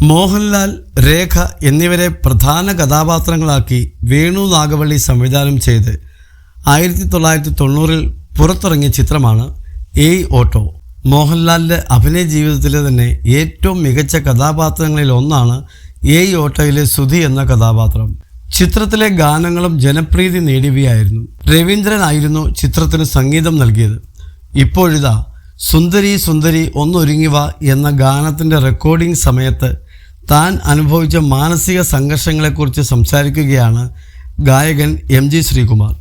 മോഹൻലാൽ, രേഖ എന്നിവരെ പ്രധാന കഥാപാത്രങ്ങളാക്കി വേണു നാഗവള്ളി സംവിധാനം ചെയ്ത് 1990 പുറത്തിറങ്ങിയ ചിത്രമാണ് ഏയ് ഓട്ടോ. മോഹൻലാലിൻ്റെ അഭിനയ ജീവിതത്തിലെ തന്നെ ഏറ്റവും മികച്ച കഥാപാത്രങ്ങളിൽ ഒന്നാണ് ഏയ് ഓട്ടോയിലെ സുധി എന്ന കഥാപാത്രം. ചിത്രത്തിലെ ഗാനങ്ങളും ജനപ്രീതി നേടിയവയായിരുന്നു. രവീന്ദ്രനായിരുന്നു ചിത്രത്തിന് സംഗീതം നൽകിയത്. ഇപ്പോഴിതാ സുന്ദരി സുന്ദരി ഒന്നൊരുങ്ങിവ എന്ന ഗാനത്തിൻ്റെ റെക്കോർഡിംഗ് സമയത്ത് താൻ അനുഭവിച്ച മാനസിക സംഘർഷങ്ങളെക്കുറിച്ച് സംസാരിക്കുകയാണ് ഗായകൻ MG ശ്രീകുമാർ.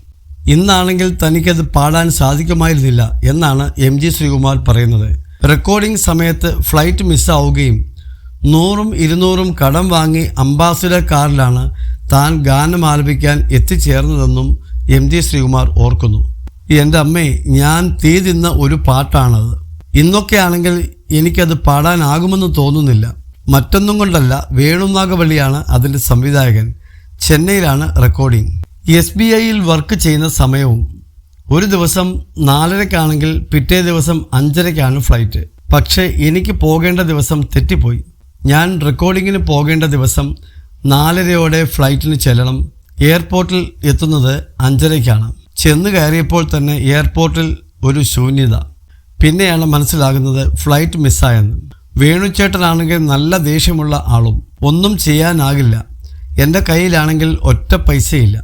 ഇന്നാണെങ്കിൽ തനിക്കത് പാടാൻ സാധിക്കുമായിരുന്നില്ല എന്നാണ് MG ശ്രീകുമാർ പറയുന്നത്. റെക്കോർഡിംഗ് സമയത്ത് ഫ്ലൈറ്റ് മിസ്സാവുകയും 100-200 കടം വാങ്ങി അംബാസിഡർ കാറിലാണ് താൻ ഗാനം ആലപിക്കാൻ എത്തിച്ചേർന്നതെന്നും MG ശ്രീകുമാർ ഓർക്കുന്നു. എൻ്റെ അമ്മേ, ഞാൻ തീ തിന്ന ഒരു പാട്ടാണത്. ഇന്നൊക്കെയാണെങ്കിൽ എനിക്കത് പാടാനാകുമെന്ന് തോന്നുന്നില്ല. മറ്റൊന്നും കൊണ്ടല്ല, വേണു നാഗവള്ളിയാണ് അതിൻ്റെ സംവിധായകൻ. ചെന്നൈയിലാണ് റെക്കോർഡിംഗ്. SBIയിൽ വർക്ക് ചെയ്യുന്ന സമയവും ഒരു ദിവസം 4:30 പിറ്റേ ദിവസം 5:30 ഫ്ലൈറ്റ്. പക്ഷേ എനിക്ക് പോകേണ്ട ദിവസം തെറ്റിപ്പോയി. ഞാൻ റെക്കോർഡിങ്ങിന് പോകേണ്ട ദിവസം 4:30 ഫ്ലൈറ്റിന് ചെല്ലണം. എയർപോർട്ടിൽ എത്തുന്നത് 5:30. ചെന്ന് കയറിയപ്പോൾ തന്നെ എയർപോർട്ടിൽ ഒരു ശൂന്യത. പിന്നെയാണ് മനസ്സിലാകുന്നത് ഫ്ലൈറ്റ് മിസ്സായെന്ന്. വേണുചേട്ടനാണെങ്കിൽ നല്ല ദേഷ്യമുള്ള ആളും. ഒന്നും ചെയ്യാനാകില്ല. എൻ്റെ കയ്യിലാണെങ്കിൽ ഒറ്റ പൈസയില്ല.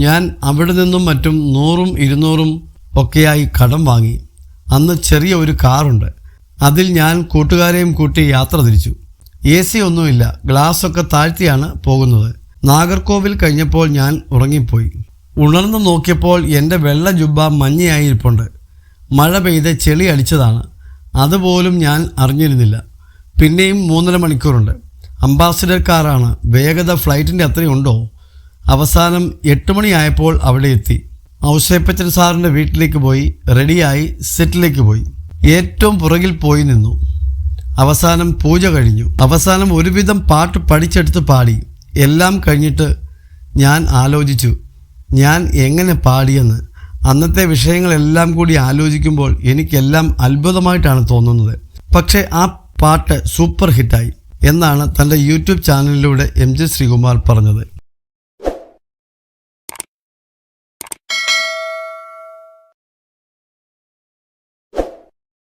ഞാൻ അവിടെ നിന്നും മറ്റും 100-200 ഒക്കെയായി കടം വാങ്ങി. അന്ന് ചെറിയ ഒരു കാറുണ്ട്. അതിൽ ഞാൻ കൂട്ടുകാരെയും കൂട്ടി യാത്ര തിരിച്ചു. AC ഒന്നുമില്ല. ഗ്ലാസ്സൊക്കെ താഴ്ത്തിയാണ് പോകുന്നത്. നാഗർകോവിൽ കഴിഞ്ഞപ്പോൾ ഞാൻ ഉറങ്ങിപ്പോയി. ഉണർന്നു നോക്കിയപ്പോൾ എൻ്റെ വെള്ള ജുബ്ബ മഞ്ഞയായി ഇരിപ്പുണ്ട്. മഴ പെയ്ത് ചെളി അടിച്ചതാണ്. അതുപോലും ഞാൻ അറിഞ്ഞിരുന്നില്ല. പിന്നെയും 3.5 മണിക്കൂറുണ്ട്. അംബാസിഡർ കാറാണ്. വേഗത ഫ്ലൈറ്റിൻ്റെ അത്രയുണ്ടോ? അവസാനം 8 മണിയായപ്പോൾ അവിടെ എത്തി. ഔസേപ്പച്ചൻ സാറിൻ്റെ വീട്ടിലേക്ക് പോയി റെഡിയായി സെറ്റിലേക്ക് പോയി. ഏറ്റവും പുറകിൽ പോയി നിന്നു. അവസാനം പൂജ കഴിഞ്ഞു. അവസാനം ഒരുവിധം പാട്ട് പഠിച്ചെടുത്ത് പാടി. എല്ലാം കഴിഞ്ഞിട്ട് ഞാൻ ആലോചിച്ചു, ഞാൻ എങ്ങനെ പാടിയെന്ന്. അന്നത്തെ വിഷയങ്ങളെല്ലാം കൂടി ആലോചിക്കുമ്പോൾ എനിക്കെല്ലാം അത്ഭുതമായിട്ടാണ് തോന്നുന്നത്. പക്ഷേ ആ പാട്ട് സൂപ്പർ ഹിറ്റായി എന്നാണ് തൻ്റെ YouTube ചാനലിലൂടെ MG ശ്രീകുമാർ പറഞ്ഞത്.